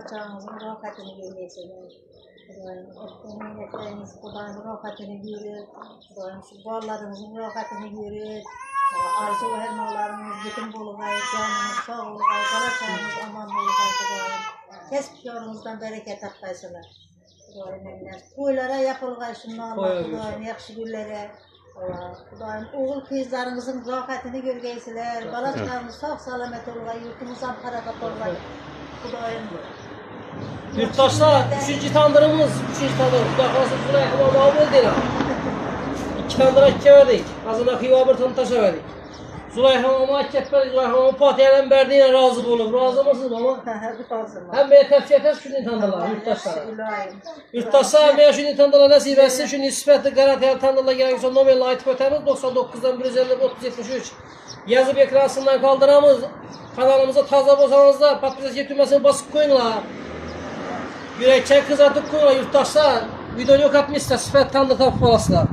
Çağımızın rahatını görmeyesiniz. Emniyetleriniz Kuday'ın rahatını görür. Bağlarımızın rahatını görür. Arzu ve hermalarımız bütün bulugay, canımız, sağlıkay, karaçağımız aman bulugay Kuday'ın. Kesip yorumuzdan bereket atlaysınlar. Koylara yapılgaysınlar, Kuday'ın yakşı güllere. Kuday'ın oğul kızlarımızın rahatını görgeysiler. Balaçlarımız sağ salamet olugay, yurtumuzdan parakat olugay. Kuday'ın. Yurttaşlar, 3. tandırımız, 3. tandır. Kudaklasın Züleyha Mahmud değil. 2 tandır açık verdik. Azına kıyva bir tandır taşa verdik. Züleyha Mahmud ketmeli, Züleyha Mahmud patiyenin verdiğine razı bulup. Razı mısınız baba? Razım. Hem beni tepsi etmez şunu tandırlar, yurttaşlara. Yurttaşlar, ben şunu tandırlar nasip etsin. Şunu nispetli garantiyalı tandırlar gerekirse nominal ait ötemiz 99'dan 150 3073. Yazıp ekransından kaldıramız. Kanalımıza taze bozanızda patlıcan getirmesini basıp koyunlar. Yürekçen kızartıp koyunlar yurttaşlar. Video yok atmışsa süper tandır tapıp olasılar.